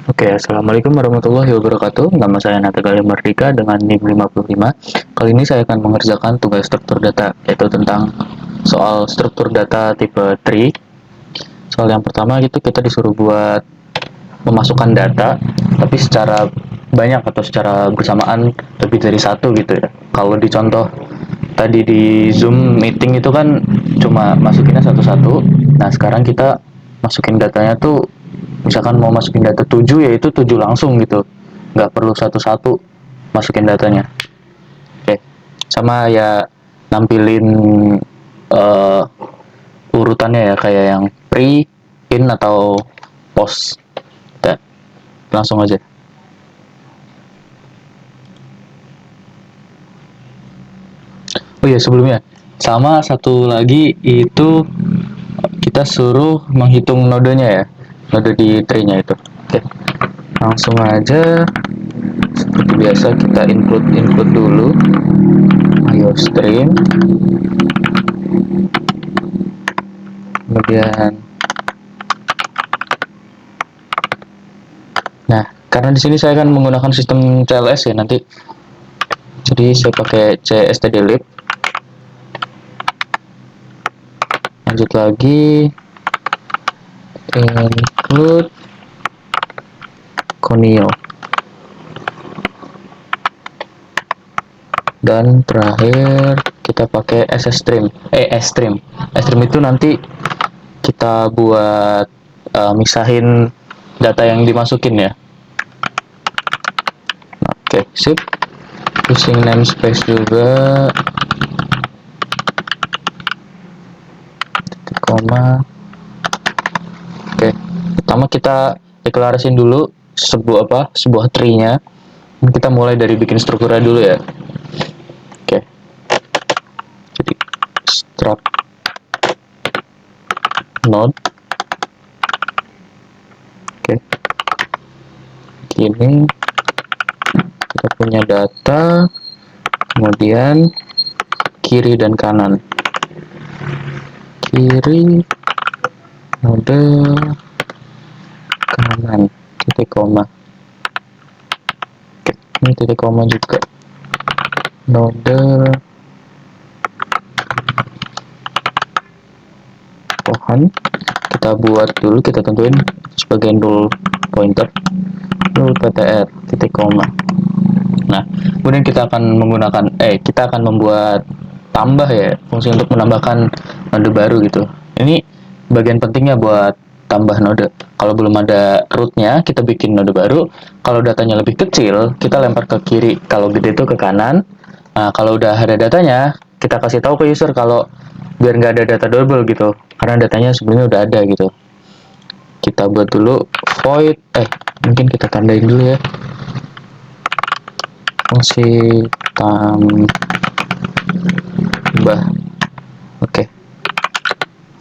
Oke, Assalamualaikum warahmatullahi wabarakatuh. Nama saya Natagalia Mardika dengan NIM 55. Kali ini saya akan mengerjakan tugas struktur data, yaitu tentang soal struktur data tipe tree. Soal yang pertama itu kita disuruh buat memasukkan data, tapi secara banyak atau secara bersamaan lebih dari satu gitu ya. Kalau di contoh tadi di Zoom meeting itu kan cuma masukinnya satu-satu. Nah, sekarang kita masukin datanya tuh misalkan mau masukin data 7 ya itu 7 langsung gitu, nggak perlu satu-satu masukin datanya. Oke, sama ya nampilin uh, urutannya ya kayak yang pre, in atau post. Kita langsung aja. Oh iya, sebelumnya sama satu lagi itu kita suruh menghitung nodenya ya, node di tree-nya itu. Oke, langsung aja. Seperti biasa kita include dulu ayo stream, kemudian nah karena di sini saya akan menggunakan sistem CLS ya nanti, jadi saya pakai cstdlib. Lanjut lagi include conio, dan terakhir kita pakai sstream. Stream itu nanti kita buat misahin data yang dimasukin ya. Oke, sip. Using namespace juga, titik koma. Oke, pertama kita deklarasiin dulu sebuah tree-nya. Kita mulai dari bikin strukturnya dulu ya. Oke, jadi struct node. Oke, gini kita punya data, kemudian kiri dan kanan. Kiri node, kanan titik koma. Oke, ini titik koma juga. Node pohon kita buat dulu, kita tentuin sebagai null pointer, null ptr titik koma. Nah, kemudian kita akan membuat tambah ya, fungsi untuk menambahkan node baru gitu. Ini bagian pentingnya buat tambah node. Kalau belum ada rootnya, kita bikin node baru. Kalau datanya lebih kecil, kita lempar ke kiri. Kalau gede itu ke kanan. Nah, kalau udah ada datanya, kita kasih tahu ke user kalau biar nggak ada data double gitu. Karena datanya sebelumnya udah ada gitu. Kita buat dulu void, mungkin kita tandain dulu ya. Fungsi tambah. Oke.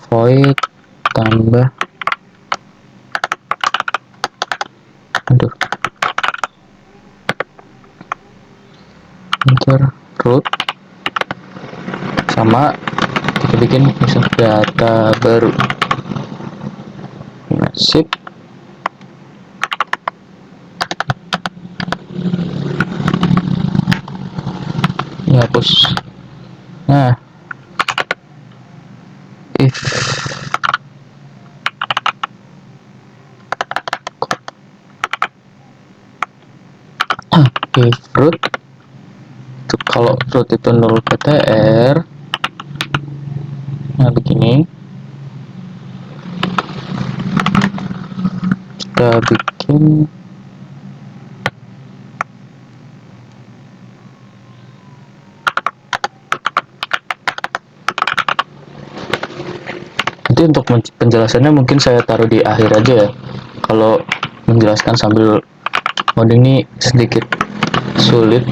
Void tambah. Aduh. Enter root sama kita bikin misal data baru. Nah, sip. Ini hapus. Nah, if root itu, kalau root itu null ptr, nah begini kita bikin nanti. Untuk penjelasannya mungkin saya taruh di akhir aja ya, kalau menjelaskan sambil coding ini sedikit sulit.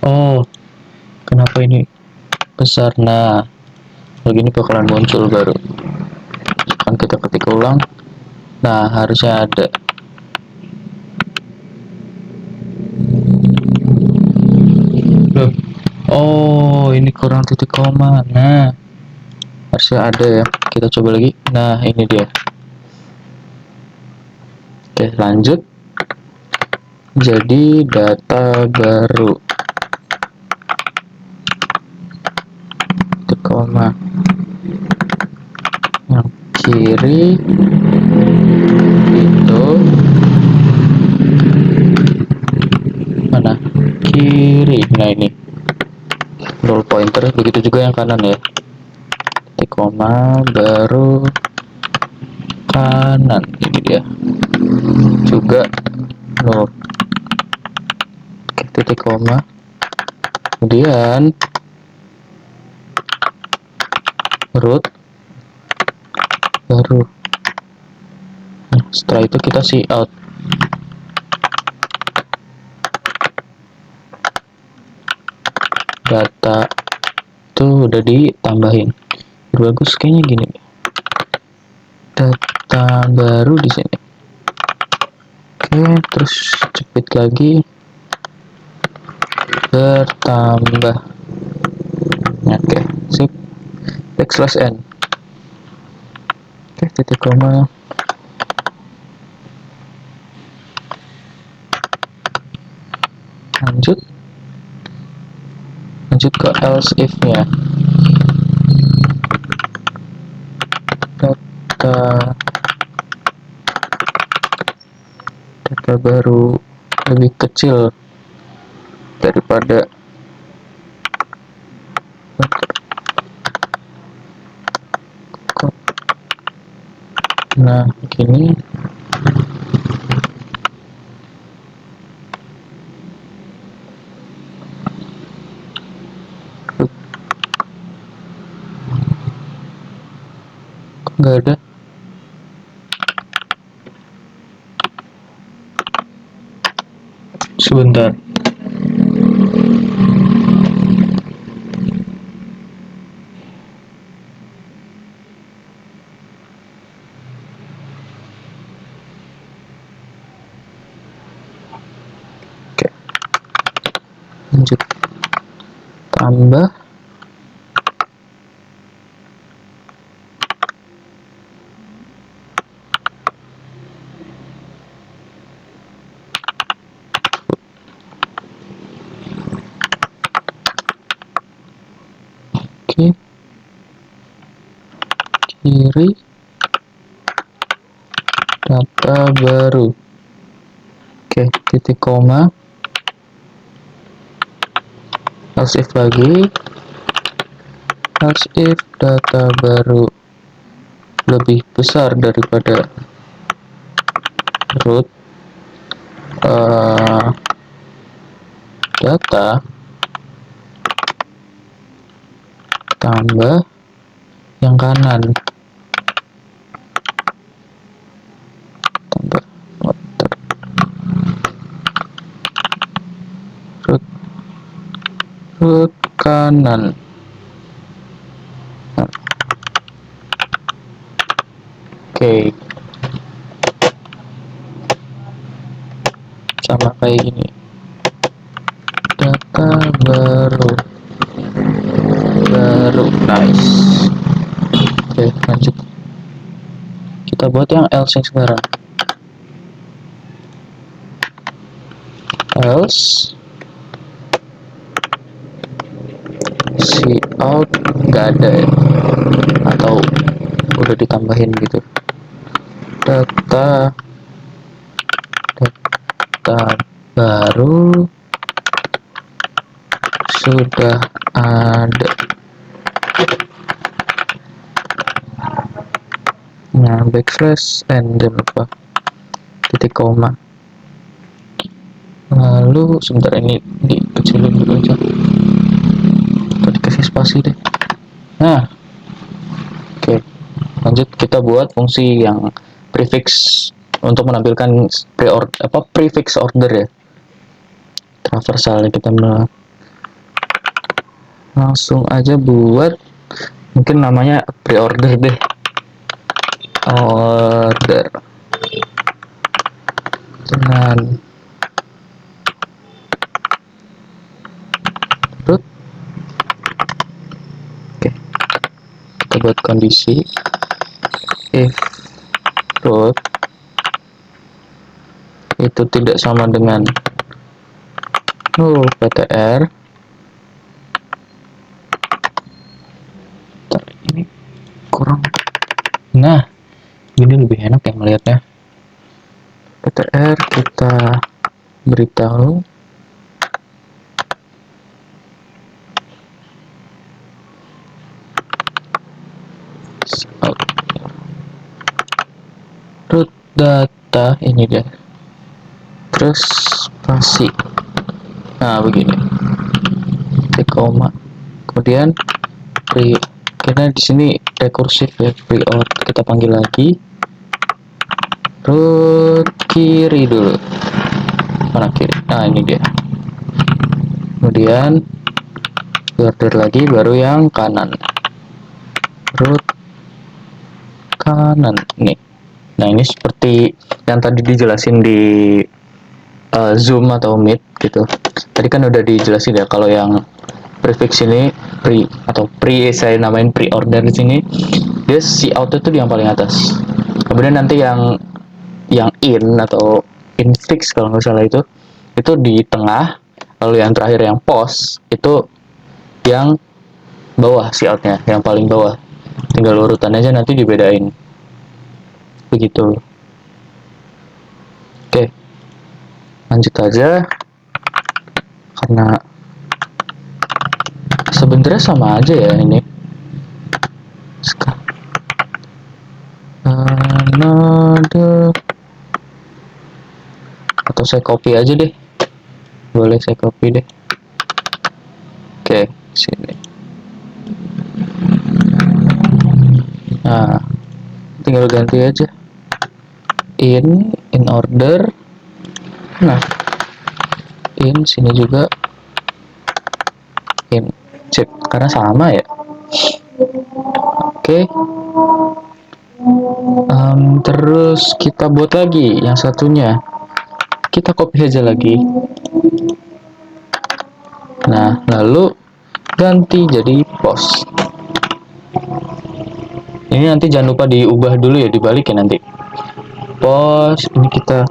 Oh, kenapa ini besar? Nah, begini bakalan muncul baru. Kan kita ketik ulang. Nah, harusnya ada. Oh, ini kurang titik koma. Nah, harusnya ada ya. Kita coba lagi. Nah, ini dia. Oke, lanjut. Jadi data baru. Titik koma. Yang kiri itu mana? Kiri. Nah, ini null pointer. Begitu juga yang kanan ya. Titik koma baru kanan. Ini dia. Juga null. Oke, titik koma. Kemudian root baru. Nah, setelah itu kita cout. Data tuh udah ditambahin. Bagus kayaknya gini. Data baru di sini. Oke, terus cepet lagi. Bertambah. Oke, sip. X/n. Oke, titik koma. Lanjut ke else if-nya. Data baru lebih kecil daripada nah gini. Kok nggak ada? Sebentar. Oke, lanjut. Tambah. Oke, kiri data baru. Oke, titik koma. Else if lagi. Else if data baru lebih besar daripada root data tambah yang kanan, tambah water root kanan. Oke, sama kayak gini. Data baru nice. Oke, lanjut. Kita buat yang else yang sekarang. Else cout nggak ada ya, atau udah ditambahin gitu. Data baru sudah ada. Nah, backslash n, jangan lupa titik koma. Lalu sebentar, ini dikecilin dulu aja, atau dikasih spasi deh. Nah, oke, lanjut. Kita buat fungsi yang prefix untuk menampilkan prefix order ya. Traversal kita langsung aja buat, mungkin namanya pre-order deh. Order dengan root. Oke, kita buat kondisi if root itu tidak sama dengan ptr. Ini kurang, nah ini lebih enak ya melihatnya. ptr kita beritahu root data ini dia, terus spasi. Nah begini, koma, kemudian pre, karena di sini rekursif ya, pre-out kita panggil lagi root kiri dulu, mana kiri, nah ini dia, kemudian order lagi baru yang kanan, root kanan nih. Nah ini seperti yang tadi dijelasin di Zoom atau Meet gitu. Tadi kan udah dijelasin ya, kalau yang prefix ini pre saya namain pre-order di sini, dia si out itu yang paling atas. Kemudian nanti yang in atau infix kalau nggak salah itu di tengah, lalu yang terakhir yang post itu yang bawah, si outnya yang paling bawah. Tinggal urutan aja nanti dibedain. Begitu. Oke. Lanjut aja. Karena sebenarnya sama aja ya ini. Another, atau saya copy aja deh. Boleh saya copy deh. Oke, sini. Nah, tinggal ganti aja. In order. Nah, in sini juga in, sip, karena sama ya. Oke. Terus kita buat lagi yang satunya, kita copy aja lagi. Nah, lalu ganti jadi post. Ini nanti jangan lupa diubah dulu ya, dibalik ya nanti. Post ini kita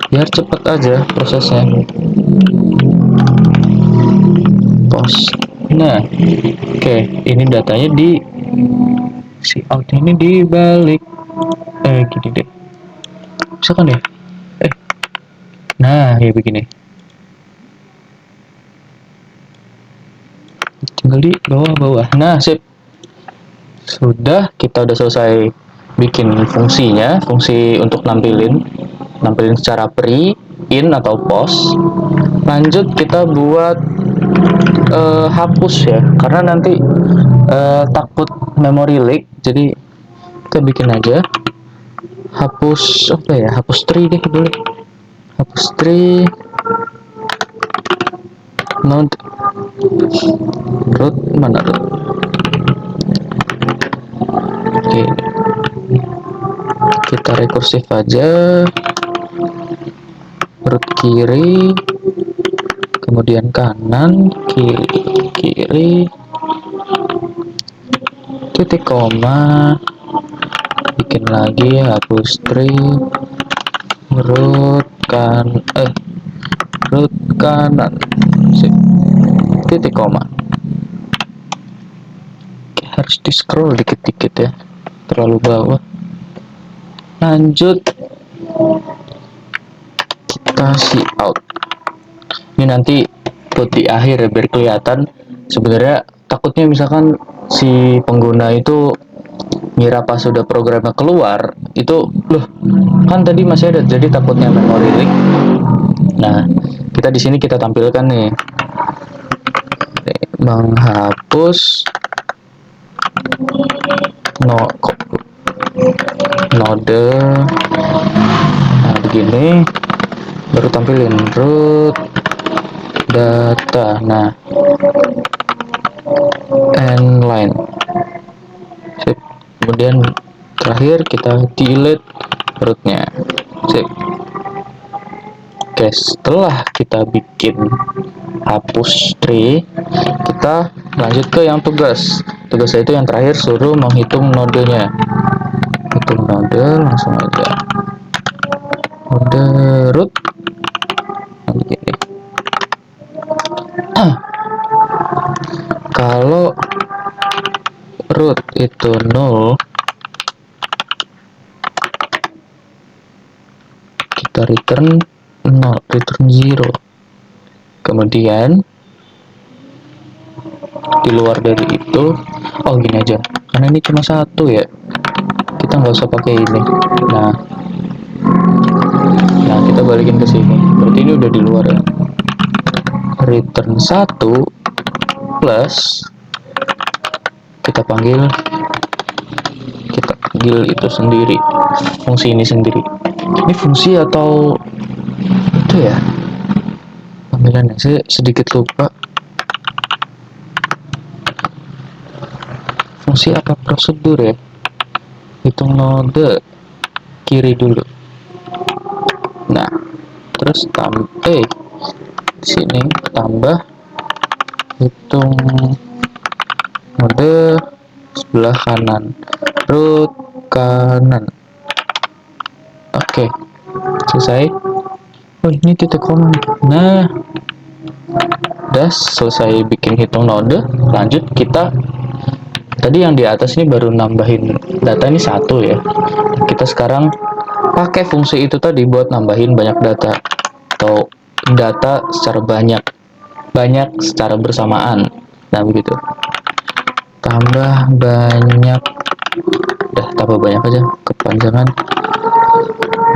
biar cepet aja prosesnya. Post. Nah, oke, ini datanya di si out ini dibalik. Gini deh. Bisa kan ya? Nah, ya begini. Tinggal di bawah-bawah. Nah, sip. Sudah, kita udah selesai bikin fungsinya, fungsi untuk nampilin secara pre, in atau post. Lanjut kita buat hapus ya, karena nanti takut memory leak, jadi kita bikin aja hapus apa ya, hapus tree deh dulu, hapus tree node root, mana root. Oke, kita rekursif aja, root kiri, kemudian kanan, kiri, titik koma, bikin lagi hapus tree, root kanan, sip, titik koma. Oke, harus di scroll dikit-dikit ya, terlalu bawah. Lanjut kita see out. Ini nanti buat di akhir ya, biar kelihatan. Sebenarnya takutnya misalkan si pengguna itu ngira pas sudah programnya keluar itu, loh kan tadi masih ada, jadi takutnya memory leak. Nah, kita di sini kita tampilkan nih, menghapus node. Nah, begini baru tampilin root data. Nah, end line. Sip. Kemudian terakhir kita delete rootnya. Sip. Oke, setelah kita bikin hapus tree, kita lanjut ke yang tugas. Tugas itu yang terakhir, suruh menghitung nodenya. node langsung aja node root begini. Kalau root itu 0, kita return 0, return 0. Kemudian di luar dari itu, oh gini aja, karena ini cuma satu ya, kita nggak usah pakai ini. Nah kita balikin ke sini, berarti ini udah di luar ya. Return 1 plus kita panggil itu sendiri, fungsi ini sendiri. Ini fungsi atau itu ya panggilannya, saya sedikit lupa. Fungsi apa prosedur ya? Hitung node kiri dulu. Nah terus sini tambah hitung node sebelah kanan, root kanan. Oke, selesai. Oh ini titik koma. Nah udah selesai bikin hitung node. Lanjut, kita tadi yang di atas ini baru nambahin data ini satu ya, kita sekarang pakai fungsi itu tadi buat nambahin banyak data atau data secara banyak secara bersamaan. Nah begitu, tambah banyak, tambah banyak aja, kepanjangan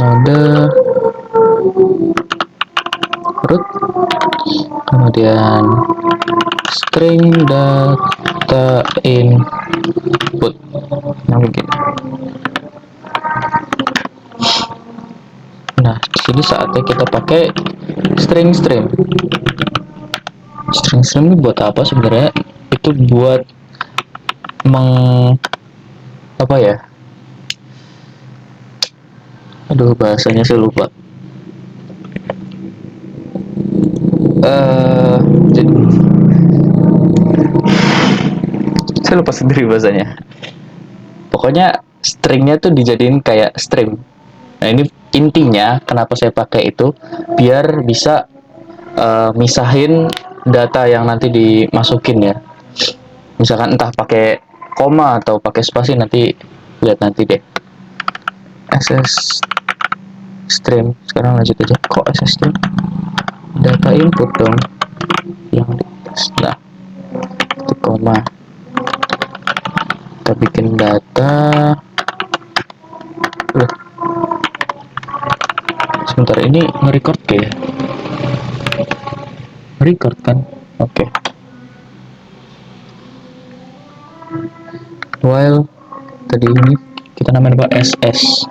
node root, kemudian string data input. Nah begini. Nah di sini saatnya kita pakai string ini buat apa sebenarnya? Itu buat apa ya, aduh bahasanya saya lupa. Jadi saya lupa sendiri bahasanya. Pokoknya stringnya tuh dijadiin kayak string. Nah ini intinya kenapa saya pakai itu, biar bisa misahin data yang nanti dimasukin ya. Misalkan entah pakai koma atau pakai spasi, nanti lihat nanti deh. SS stream, sekarang lanjut aja. Kok SS stream? Data input dong yang di atas. Nah di koma kita bikin data. Sebentar, ini nge-record ya? Record kan? Oke. While tadi ini kita namain apa? SS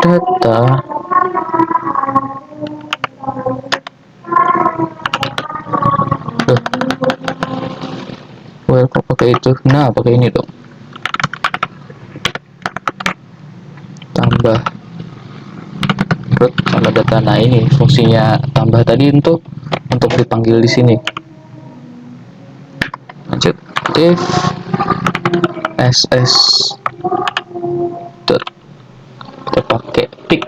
data well kok pakai itu. Nah pakai ini dong, tambah root sama data. Nah ini fungsinya tambah tadi untuk dipanggil di sini. Lanjut, if ss dot, kita pakai pick.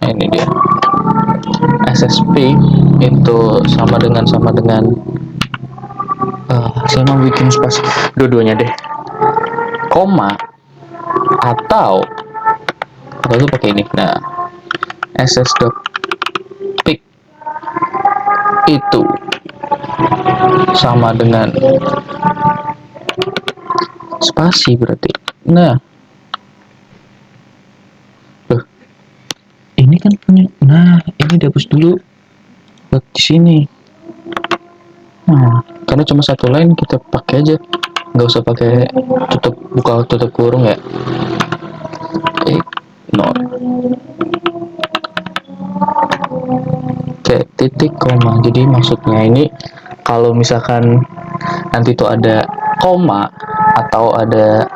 Nah ini dia, ssp itu sama dengan saya mau bikin spasi dua-duanya deh, koma atau itu pakai ini. Nah ss.pick itu sama dengan spasi berarti. Nah ini kan punya, nah ini dihapus dulu buat di sini. Nah karena cuma satu line, kita pakai aja, nggak usah pakai buka tutup kurung ya. Ignore. Oke, titik koma. Jadi maksudnya ini kalau misalkan nanti tuh ada koma atau ada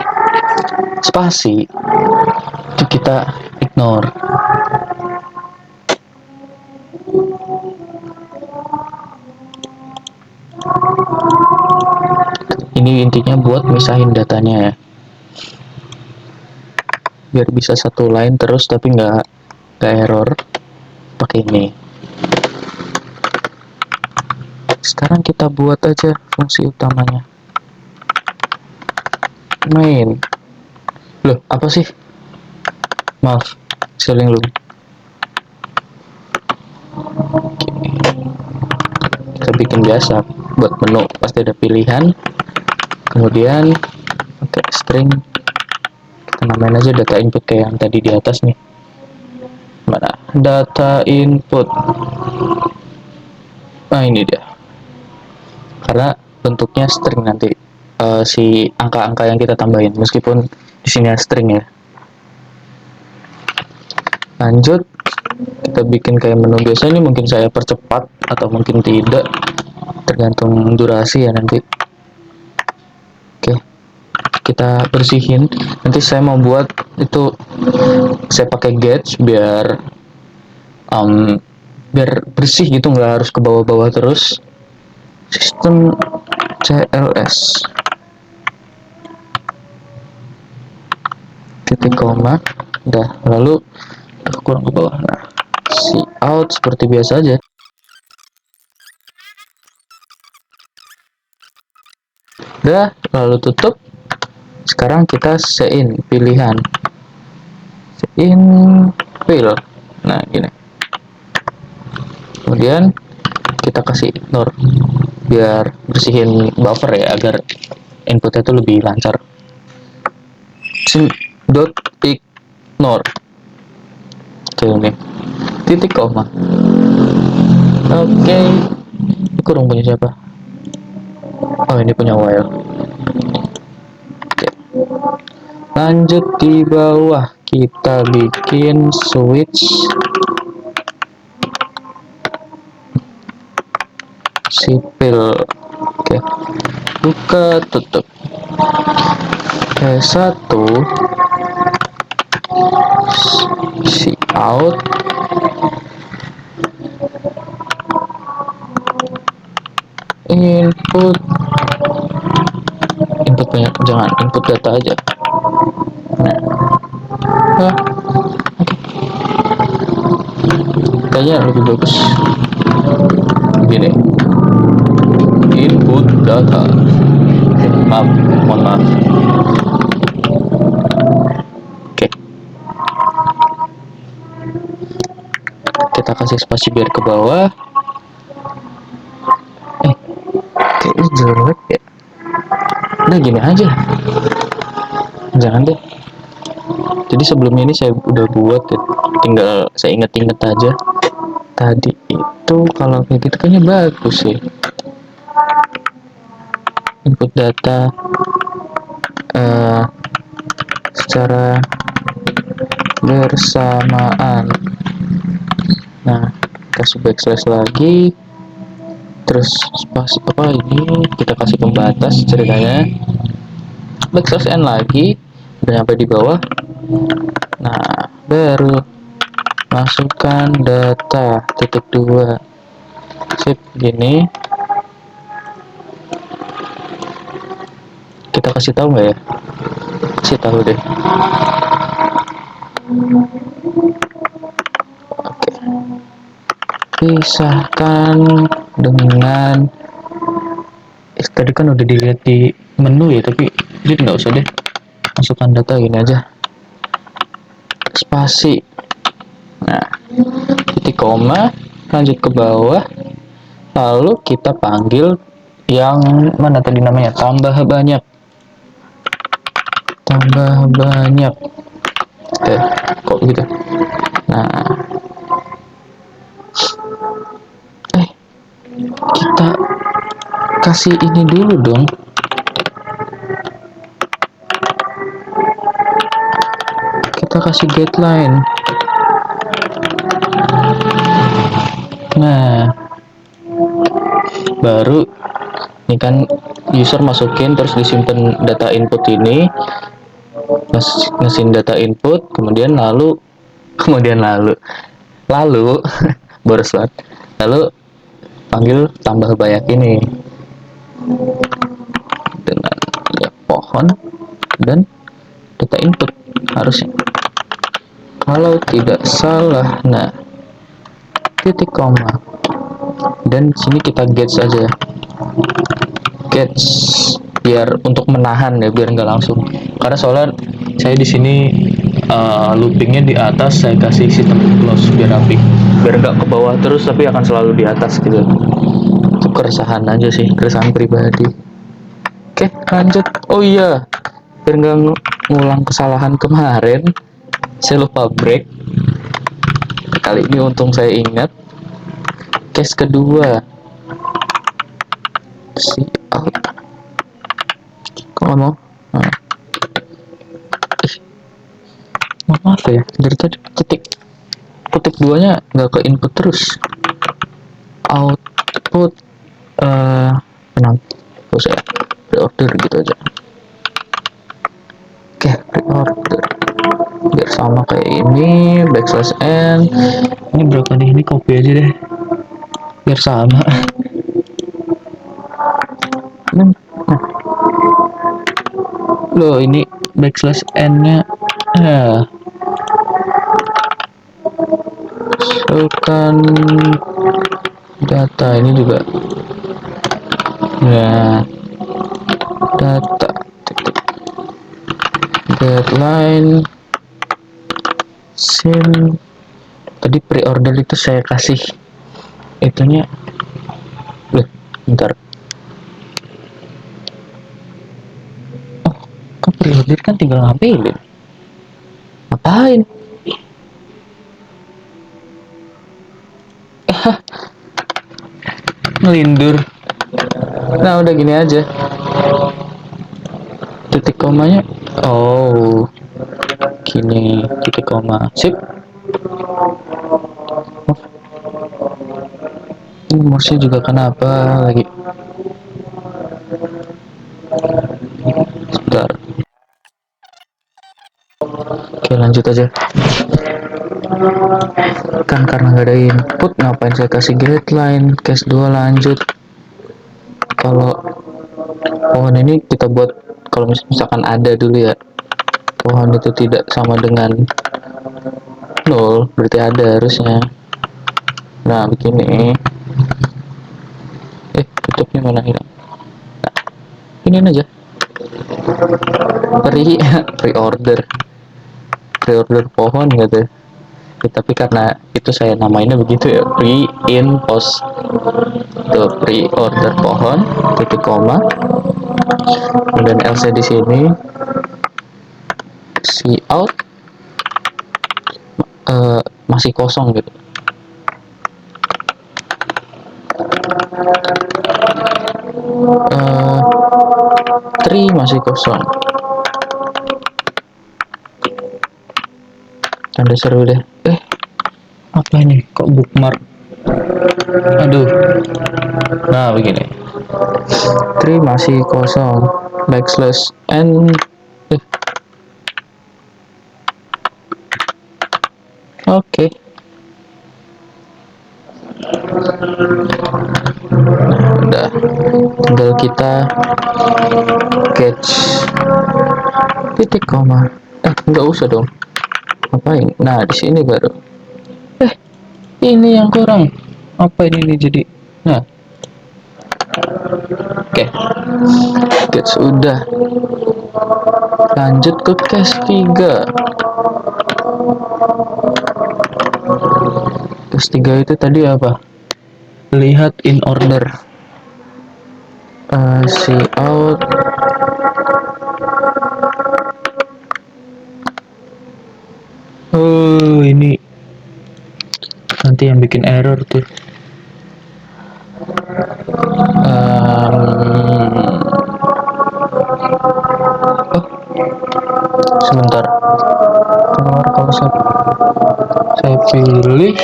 spasi, itu kita ignore. ini intinya buat misahin datanya ya, biar bisa satu line terus tapi nggak error. Pakai ini. Sekarang kita buat aja fungsi utamanya. Main. Loh, apa sih? Maaf, sering lu. Kita bikin biasa buat menu, pasti ada pilihan. Kemudian pakai string, kita namain aja data input kayak yang tadi di atas nih. Mana? Data input. Nah, ini dia. Karena bentuknya string nanti, si angka-angka yang kita tambahin, meskipun di sini string ya. Lanjut, kita bikin kayak menu biasa. Ini mungkin saya percepat atau mungkin tidak, tergantung durasi ya nanti. Oke, kita bersihin. Nanti saya mau buat itu, saya pakai gauge biar bersih gitu, nggak harus ke bawah-bawah terus. Sistem CLS titik koma, udah, lalu kurang ke bawah. Nah, si out seperti biasa aja. Udah, lalu tutup. Sekarang kita sein pilihan, sein fill. Nah, gini. Kemudian kita kasih ignore biar bersihin buffer ya, agar inputnya itu lebih lancar. Dot ignore. Oke, ini titik koma. Oke, kurung punya siapa? Oh, ini punya while. Oke. Lanjut di bawah kita bikin switch sipil. Oke, buka tutup. Satu si out input banyak, jangan input data aja. Nah, kayaknya lebih bagus gini, input data. Mohon maaf. Oke, kita kasih spasi biar ke bawah. Kayaknya jelek ya. Nah, gini aja, jangan deh. Jadi sebelumnya ini saya udah buat ya, tinggal saya inget-inget aja. Tadi itu kalau kayak gitu kayaknya bagus sih. Input data secara bersamaan. Nah, kasih backslash lagi, terus spasi apa ini, kita kasih pembatas ceritanya, backslash n lagi, udah sampai di bawah. Nah, baru masukkan data titik 2. Sip, gini. Kita kasih tahu nggak ya? Kasih tahu deh. Oke. Pisahkan dengan tadi kan udah dilihat di menu ya, tapi jadi nggak usah deh, masukkan data gini aja, spasi. Nah, titik koma, lanjut ke bawah, lalu kita panggil yang mana tadi namanya, tambah banyak. Kok gitu. Nah, kita kasih ini dulu dong, kita kasih guideline. Nah, baru ini kan user masukin terus disimpan data input ini, ngasihin data input, kemudian lalu boros banget, lalu panggil tambah banyak ini dengan pohon dan data input harusnya, kalau tidak salah. Nah, titik koma, dan sini kita get saja, get, biar untuk menahan ya, biar nggak langsung, karena soalnya saya di sini loopingnya di atas, saya kasih sistem close biar rapi, biar nggak ke bawah terus tapi akan selalu di atas gitu. Itu keresahan aja sih, keresahan pribadi. Oke, lanjut. Oh iya, biar nggak ngulang kesalahan kemarin, saya lupa break. Kali ini untung saya ingat. Case kedua, si out. Kok nggak mau? Nah, maaf ya, dari tadi ketik duanya nggak ke input terus. Output kenapa? Terus ya, reorder gitu aja. Oke, reorder. Biar sama kayak ini, backslash n. Ini berapa nih? Ini copy aja deh, biar sama. Nah, loh ini backslash n-nya. Masukkan data ini juga. Ya, data deadline sim. Tadi pre-order itu saya kasih itunya. Bentar. Oh, kan pre-order kan tinggal ngambilin. Ngapain? Ngelindur. Nah, udah gini aja. Titik komanya. Oh, gini titik koma. Sip. Ini mouse juga kenapa lagi? Sebentar. Oke, lanjut aja. Kan karena nggak ada input, ngapain saya kasih getline? Case 2 lanjut. Kalau pohon ini kita buat, kalau misalkan ada dulu ya, pohon itu tidak sama dengan 0, berarti ada harusnya. Nah, begini. Tutupnya mana hilang? Nah, ini aja. Pre-order pohon gitu. Ya, tapi karena itu saya namainnya begitu ya, pre-in post. Tuh, pre-order pohon, titik koma. Kemudian else di sini, si out masih kosong gitu. Tree masih kosong. Tanda seru deh. Apa ini? Kok bookmark? Aduh. Nah, begini. Tree masih kosong. Backslash n. Oke. Udah. Tinggal kita catch titik koma. Nggak usah dong. Ngapain? Nah, di sini baru. Ini yang kurang. Apa ini nih jadi? Nah. Oke. Catch udah. Lanjut ke case 3. Case 3 itu tadi apa? Lihat in order. Si out. Oh, ini nanti yang bikin error tuh. Sebentar. Kalau saya pilih,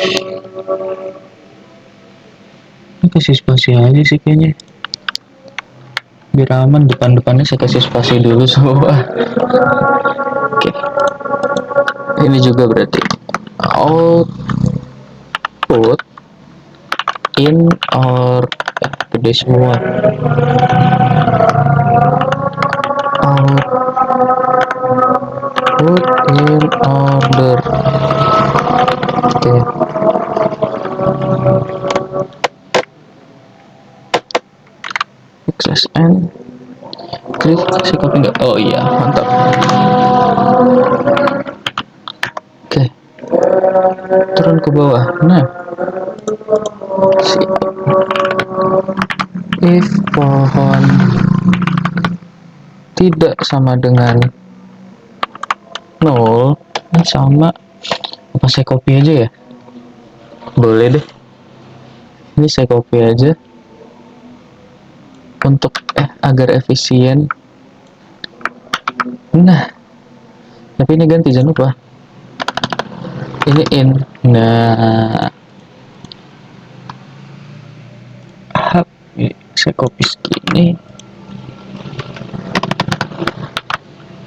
ini kasih spasi aja sih kayaknya, biar aman. Depannya saya kasih spasi dulu semua. Oke. Ini juga berarti output in or gede semua. in order. Oke. Access and klik kasih copy enggak? Oh iya, mantap. Oke. Turun ke bawah. Nah, if pohon tidak sama dengan 0, sama, apa saya copy aja ya? Boleh deh, ini saya copy aja untuk agar efisien. Nah, tapi ini ganti, jangan lupa ini in. Nah, saya copy segini,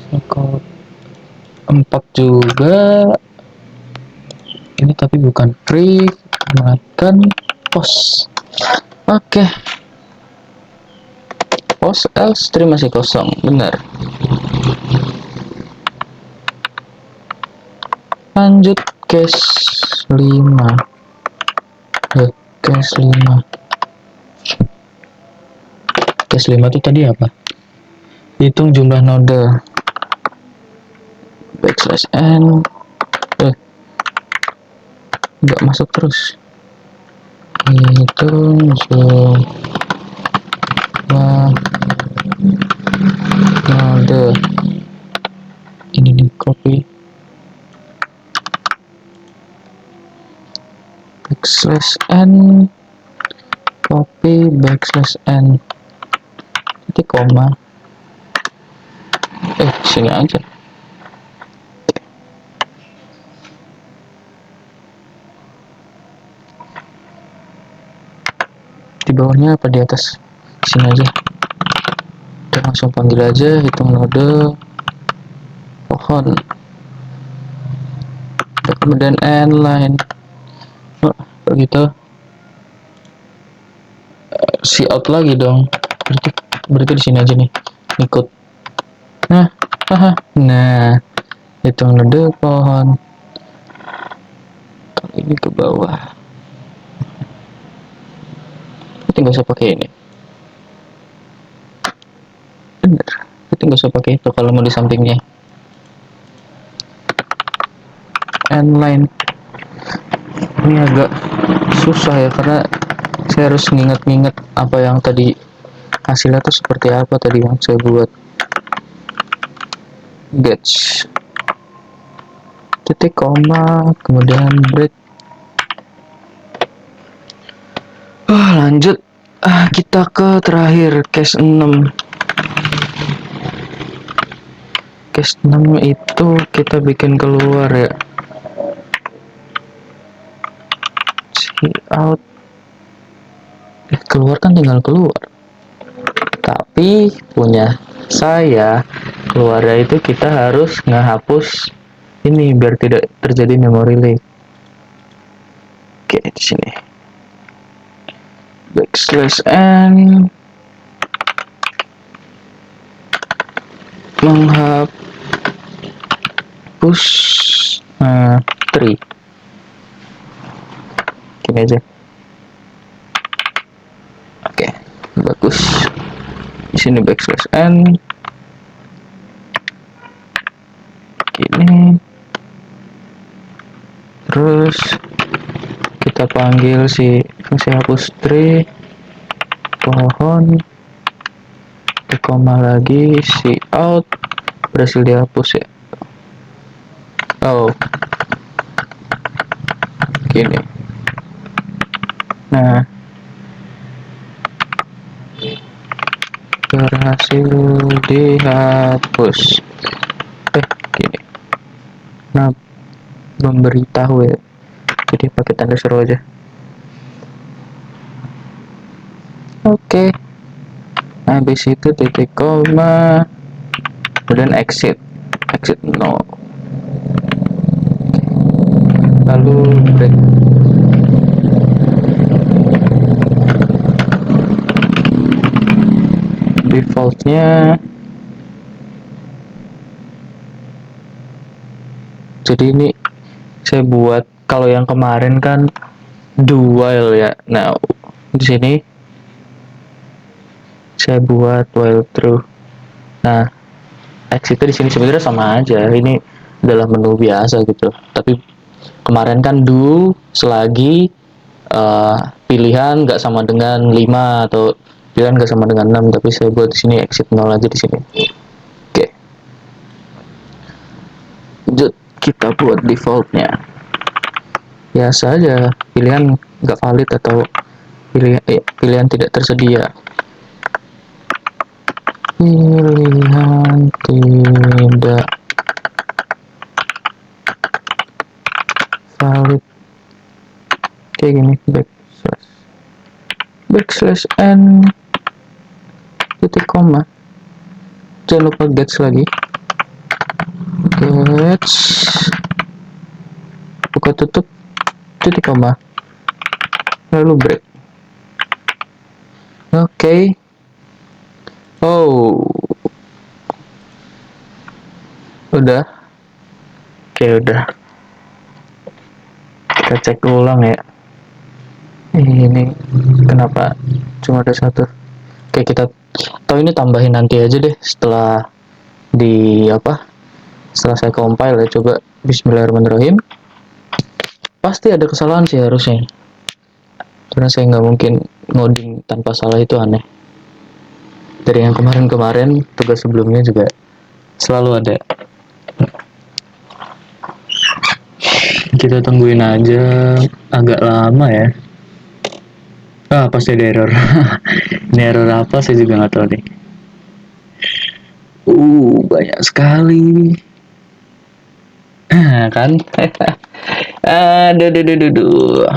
saya copy 4 juga ini, tapi bukan free, melainkan post. Oke. Post else tree masih kosong, benar. Lanjut case 5. Case 5. Case 5 itu tadi apa? Hitung jumlah node. Backslash n. Nggak masuk terus. Hitung jumlah node. Ini di copy. Backslash n. Copy backslash n. Nanti koma. Sini aja. Di bawahnya apa di atas? Sini aja. Kita langsung panggil aja hitung node pohon. Kemudian n line. Begitu. Si out lagi dong. Berarti di sini aja nih. Ikut. Nah, nah, hitung node pohon. Kalau ini ke bawah. Kita nggak usah pakai ini. Bener. Kita nggak usah pakai itu kalau mau di sampingnya. End line. Ini agak susah ya, karena saya harus nginget-nginget apa yang tadi hasilnya tuh seperti apa tadi yang saya buat. Getch. Titik koma, kemudian break. Lanjut. Kita ke terakhir, case 6. Case 6 itu kita bikin keluar ya. Out. Keluar kan tinggal keluar. Tapi punya saya, keluarnya itu kita harus ngehapus ini biar tidak terjadi memory leak. Oke, di sini. Backslash n menghapus tree. Gini aja. Oke, bagus. Di sini backslash n. Gini. Terus kita panggil si fungsi hapus tree pohon. Di koma lagi si out berhasil dihapus ya. Oh, gini. Nah, berhasil dihapus. Gini. Nah, memberitahu ya. Jadi pakai tanda seru aja. Oke. Habis itu titik koma, kemudian exit no. Lalu break. Defaultnya Jadi ini saya buat, kalau yang kemarin kan do while ya. Nah, di sini saya buat while true. Nah, X itu di sini sebenarnya sama aja. Ini adalah menu biasa gitu. Tapi kemarin kan do selagi pilihan nggak sama dengan 5 atau pilihan nggak sama dengan 6, tapi saya buat di sini exit 0 aja di sini. Oke. Lanjut, kita buat defaultnya. Biasa aja, pilihan nggak valid atau pilihan tidak tersedia. Pilihan tidak valid. Kayak gini, backslash n titik koma, jangan lupa gets lagi, gets buka tutup titik koma, lalu break. Oke. Oh, udah. Oke, udah. Kita cek ulang ya. Ini kenapa cuma ada satu? Oke, kita atau ini tambahin nanti aja deh setelah setelah saya compile ya. Coba bismillahirrahmanirrahim. Pasti ada kesalahan sih harusnya, karena saya nggak mungkin ngoding tanpa salah, itu aneh. Dari yang kemarin-kemarin tugas sebelumnya juga selalu ada. Kita tungguin aja, agak lama ya. Pasti ada error. Ini error apa saya juga nggak tahu nih. Banyak sekali. Kan? Aduh.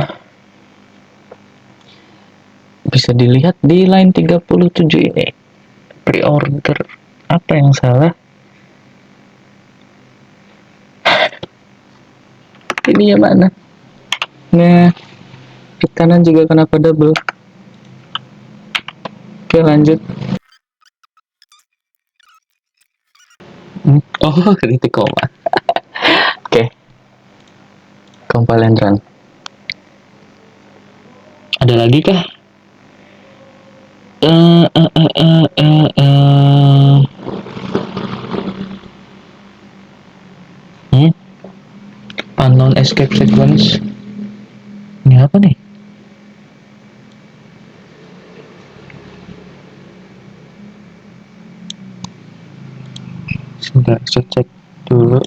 Bisa dilihat di line 37 ini. Pre-order. Apa yang salah? Ini yang mana? Nah, di kanan juga kenapa double? Oke, lanjut. Oh, titik koma. Oke. Compile and run. Ada lagi kah? Unknown escape sequence. Ini apa nih? Sudah, saya cek dulu.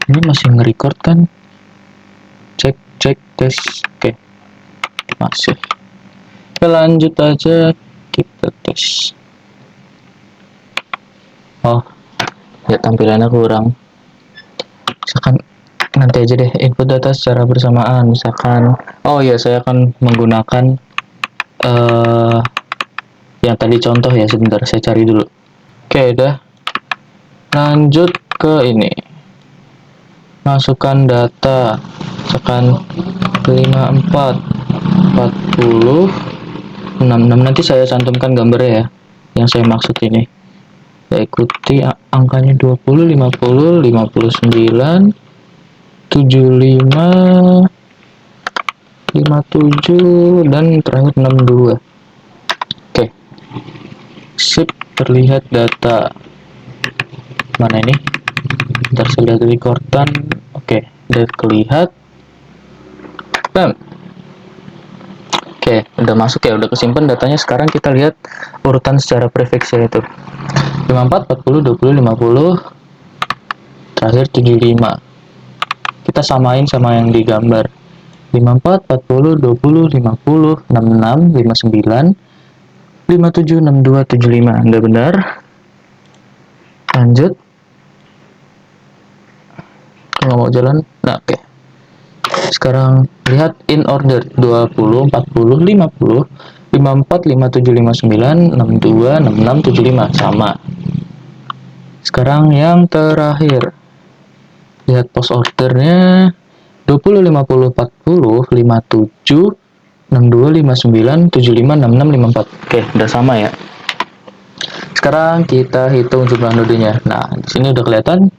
Ini masih nge-record kan? Cek tes. Oke. Masih. Oke, lanjut aja, kita tes. Oh, ya tampilannya kurang. Misalkan nanti aja deh, input data secara bersamaan. Misalkan, oh ya, saya akan menggunakan yang tadi contoh ya. Sebentar, saya cari dulu. Oke, udah. Lanjut ke ini. Masukkan data. Misalkan 54 40 66. Nanti saya cantumkan gambarnya ya, yang saya maksud ini. Saya ikuti angkanya 20, 50, 59, 75, 57, dan terakhir 62. Oke. Sip, terlihat data. Mana ini? Ntar saya lihat recordan. Oke, udah kelihatan. Bam. Oke, udah masuk ya, udah kesimpan datanya. Sekarang kita lihat urutan secara prefiksnya itu. 54, 40, 20, 50, terakhir 75. Kita samain sama yang digambar. 54, 40, 20, 50, 66, 59, 57, 62, 75. Udah benar. Lanjut. Kalau mau jalan, nah oke. Sekarang lihat in order 20, 40, 50, 54, 57, 59, 62, 66, 75 sama. Sekarang yang terakhir. Lihat post ordernya 20, 50, 40, 57, 62, 59, 75, 66, 54. Oke, udah sama ya. Sekarang kita hitung jumlah nodenya. Nah, di sini udah kelihatan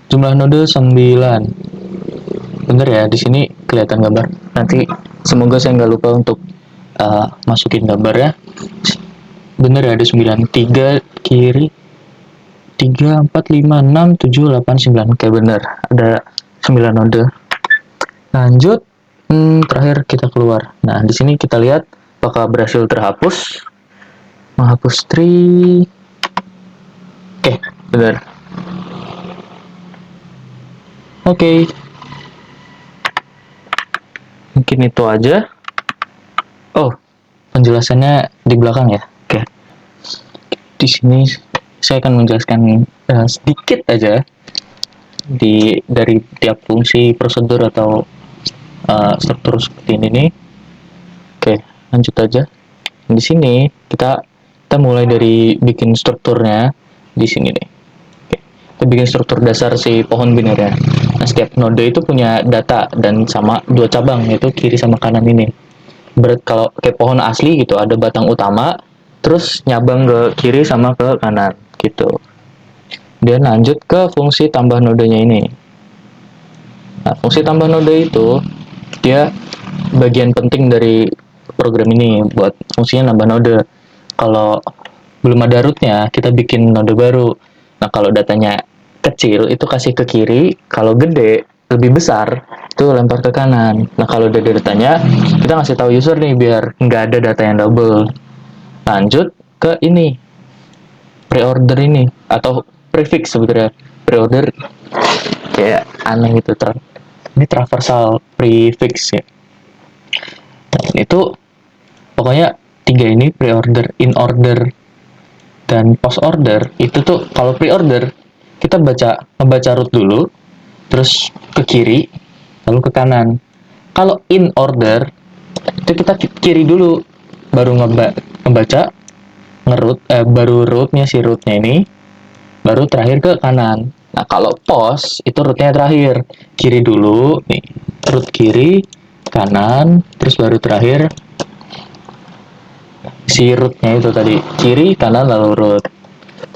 Jumlah node 9. Bener ya, di sini kelihatan gambar. Nanti semoga saya nggak lupa untuk masukin gambarnya. Bener ya, ada 9. 3 kiri, 3, 4, 5, 6, 7, 8, 9. Oke, bener. Ada 9 node. Lanjut, terakhir kita keluar. Nah, di sini kita lihat apakah berhasil terhapus. Menghapus tree. Oke, bener. Oke. Mungkin itu aja. Oh, penjelasannya di belakang ya. Oke. Di sini saya akan menjelaskan sedikit aja dari tiap fungsi, prosedur atau struktur seperti ini nih. Oke, lanjut aja. Di sini kita mulai dari bikin strukturnya di sini nih. Oke, kita bikin struktur dasar si pohon biner ya. Nah, setiap node itu punya data dan sama dua cabang, yaitu kiri sama kanan ini. Kalau kayak pohon asli gitu, ada batang utama, terus nyabang ke kiri sama ke kanan gitu. Dan lanjut ke fungsi tambah nodenya ini. Nah, fungsi tambah node itu dia bagian penting dari program ini buat fungsinya nambah node. Kalau belum ada rootnya, kita bikin node baru. Nah, kalau datanya kecil itu kasih ke kiri, kalau gede lebih besar itu lempar ke kanan. Nah, kalau udah ada datanya, kita ngasih tahu user nih biar nggak ada data yang double. Lanjut ke ini, pre-order ini atau prefix sebetulnya. Pre-order kayak aneh gitu, ini traversal prefix ya. Nah, itu pokoknya tiga ini, pre-order, in order, dan post order. Itu tuh kalau pre-order kita ngebaca root dulu, terus ke kiri, lalu ke kanan. Kalau in order itu kita kiri dulu, baru ngebaca ngerut, baru rootnya si rootnya ini, baru terakhir ke kanan. Nah, kalau post itu rootnya terakhir, kiri dulu nih, root kiri, kanan, terus baru terakhir si rootnya itu tadi, kiri kanan lalu root.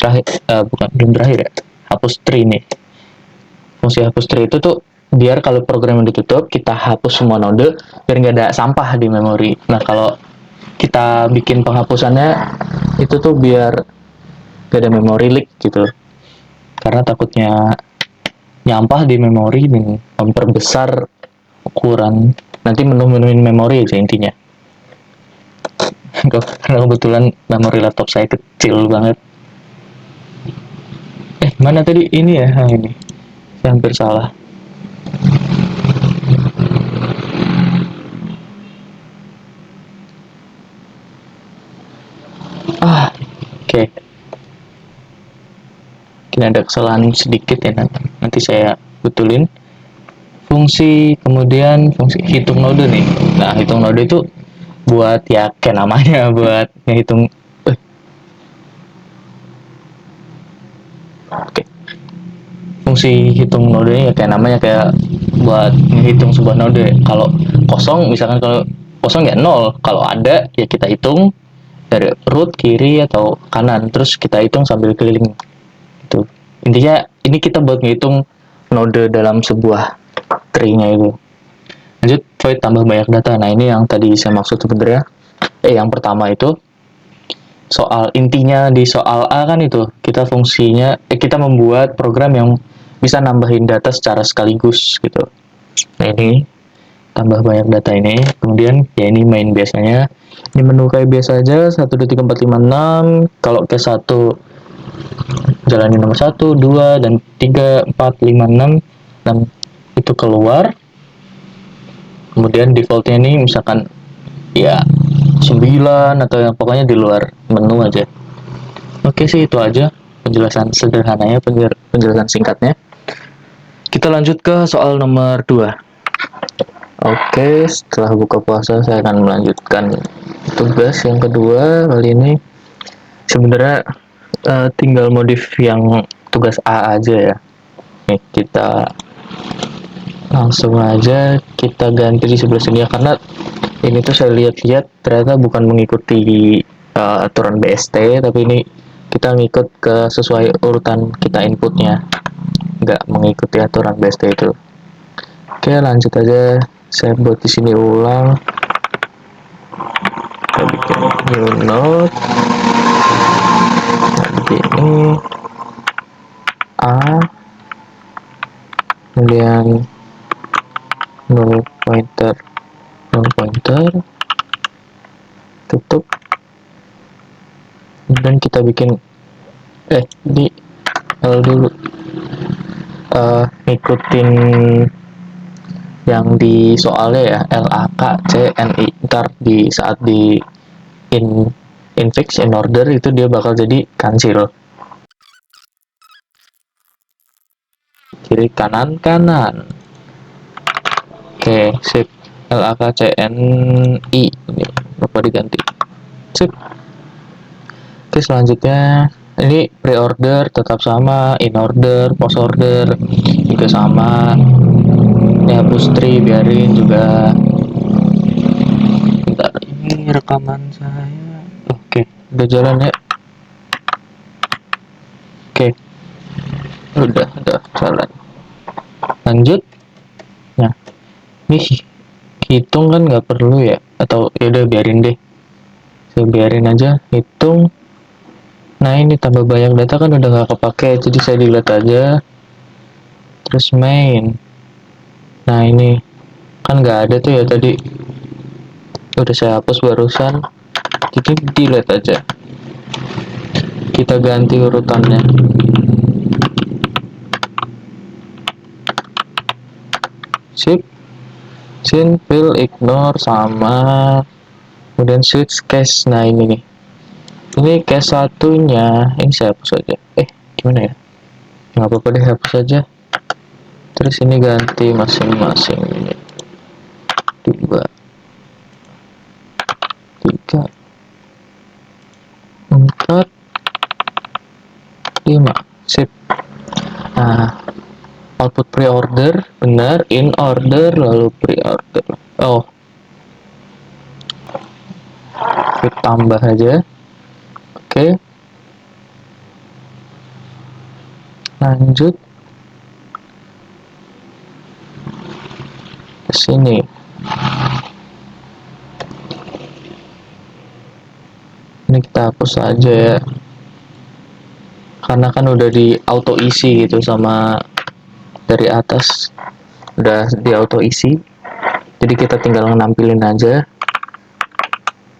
Terakhir bukan, belum terakhir ya, hapus tree nih. Fungsi hapus tree itu tuh biar kalau program yang ditutup kita hapus semua node biar nggak ada sampah di memori. Nah, kalau kita bikin penghapusannya itu tuh biar gak ada memori leak gitu, karena takutnya nyampah di memori dan memperbesar ukuran, nanti menu-menuin memori aja intinya. Karena kebetulan memori laptop saya kecil banget. Mana tadi ini ya? Nah, ini saya hampir salah. Oke. Ini ada kesalahan sedikit ya, nanti saya betulin. Fungsi, kemudian fungsi hitung node nih. Nah, hitung node itu buat ya kayak namanya, buat ngehitung. Oke. Fungsi hitung nodenya ya kayak namanya, kayak buat ngehitung sebuah node. Kalau kosong, misalkan kalau kosong ya nol, kalau ada ya kita hitung dari root kiri atau kanan, terus kita hitung sambil keliling. Itu intinya, ini kita buat ngitung node dalam sebuah tree-nya itu. Lanjut, void tambah banyak data. Nah, ini yang tadi saya maksud sebenarnya. Yang pertama itu soal intinya di soal A kan, itu kita fungsinya kita membuat program yang bisa nambahin data secara sekaligus gitu. Nah, ini tambah banyak data ini. Kemudian ya ini main biasanya. Ini menu kayak biasa aja, 1, 2, 3, 4, 5, 6. Kalau ke 1 jalani nomor 1, 2, dan 3, 4, 5, 6, dan itu keluar. Kemudian defaultnya ini misalkan ya 9 atau yang pokoknya di luar menu aja. Oke sih, itu aja penjelasan sederhananya, penjelasan singkatnya. Kita lanjut ke soal nomor 2. Oke, setelah buka puasa saya akan melanjutkan tugas yang kedua. Kali ini sebenarnya tinggal modif yang tugas A aja ya. Nih, kita langsung aja kita ganti di sebelah sini ya, karena ini tuh saya lihat-lihat ternyata bukan mengikuti aturan BST, tapi ini kita ngikut ke sesuai urutan kita inputnya. nggak mengikuti aturan BSD itu. Oke, lanjut aja. Saya buat di sini ulang. Saya bikin new node. Begini. A. Kemudian null pointer. Null pointer. Tutup. Kemudian kita bikin di dulu ngikutin yang di soalnya ya, LAKCNI. Ntar di saat di infix in order itu dia bakal jadi kancil. Kiri kanan kanan. Oke, sip. LAKCNI ini lupa diganti. Sip. Oke, selanjutnya ini pre-order tetap sama, in order, post order juga sama. Ini hapus tree, biarin juga. Bentar, ini rekaman saya. Oke, udah jalan ya. Oke, udah jalan. Lanjut. Nah, ini hitung kan nggak perlu ya, atau ya udah biarin deh. Saya biarin aja hitung. Nah, ini tambah banyak data kan udah nggak kepake, jadi saya delete aja. Terus main. Nah, ini kan nggak ada tuh ya tadi. Udah saya hapus barusan. Jadi delete aja. Kita ganti urutannya. Sip. Fill, ignore, sama. Kemudian switch cache. Nah, ini nih. Ini cache satunya. Ini saya hapus aja. Gimana ya? Nggak apa-apa deh, hapus aja. Terus ini ganti masing-masing. Ini 2, 3, 4, 5. Sip. Nah, output pre-order benar, in order, lalu pre-order. Kita tambah aja. Oke. Lanjut ke sini. Ini kita hapus aja ya. Karena kan udah di auto isi gitu sama dari atas. Udah di auto isi. Jadi kita tinggal nampilin aja.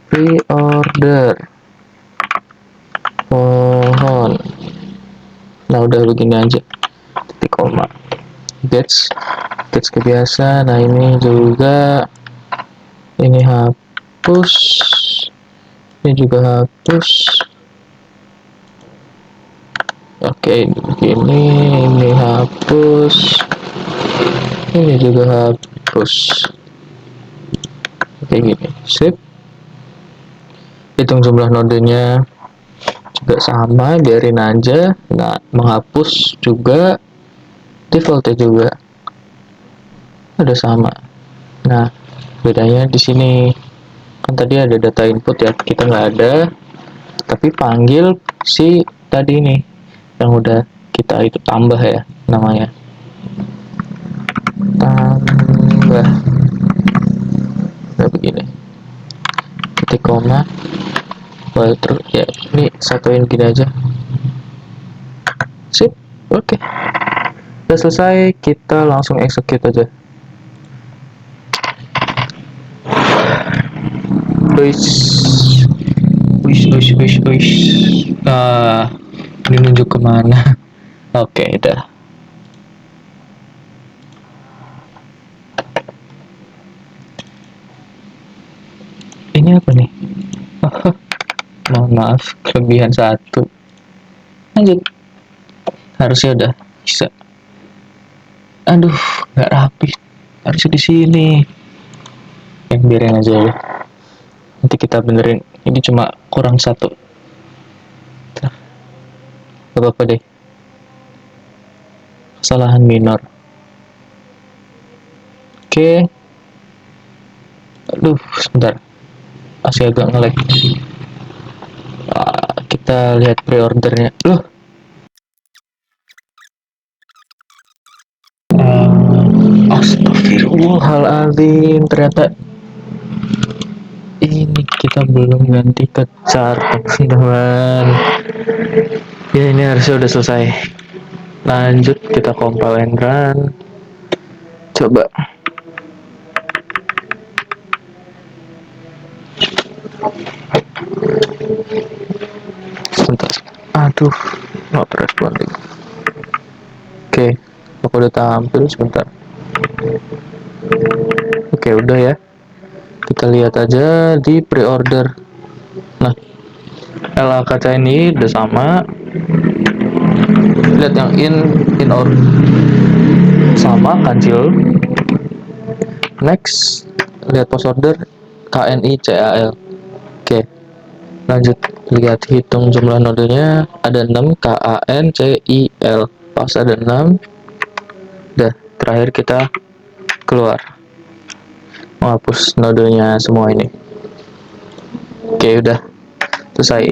Pre-order. Mohon. Nah, udah begini aja. Titik koma. Gets kebiasa. Nah, ini juga. Ini hapus. Ini juga hapus. Oke, begini. Ini hapus. Ini juga hapus. Oke, gini. Sip. Hitung jumlah nodenya juga sama, biarin aja. Nah, menghapus juga. Defaultnya juga udah sama. Nah, bedanya di sini kan tadi ada data input ya, kita nggak ada, tapi panggil si tadi ini yang udah kita itu tambah ya, namanya tambah. Nah, begini, titik koma, while true ya. Ini satuin gini aja. Sip. Oke. Udah selesai, kita langsung execute aja. Ini nunjuk kemana? Oke, udah. Ini apa nih? Mohon maaf, kelebihan 1. Lanjut. Harusnya udah bisa. Aduh, nggak rapi. Harusnya di sini. Biarin aja ya. Nanti kita benerin. Ini cuma kurang 1. Gak apa-apa deh. Kesalahan minor. Oke. Aduh, sebentar. Masih agak nge-lag. Kita lihat pre-ordernya. Loh. Astagfirullahaladzim, ternyata ini kita belum ganti ke chart, teman-teman. Ya, ini harusnya udah selesai. Lanjut, kita compile and run. Coba. Sebentar. Aduh, not responding. Oke, aku udah tampil sebentar. Oke, udah ya. Kita lihat aja di pre-order. Nah, LHKC ini udah sama. Lihat yang in order sama kancil. Next, lihat post order KNICAL. Oke, lanjut lihat hitung jumlah nodenya, ada 6 KANCIL. Pas ada 6. Udah, terakhir kita keluar. Menghapus nodenya semua ini. Oke, udah selesai.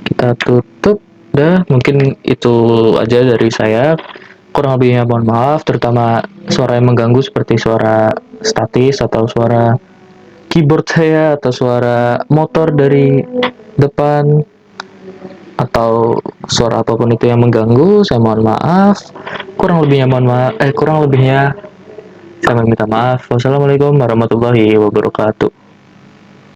Kita tutup. Udah, mungkin itu aja dari saya. Kurang lebihnya mohon maaf, terutama suara yang mengganggu seperti suara statis atau suara keyboard saya atau suara motor dari depan atau suara apapun itu yang mengganggu, saya mohon maaf. Kurang lebihnya saya meminta maaf. Wassalamualaikum warahmatullahi wabarakatuh.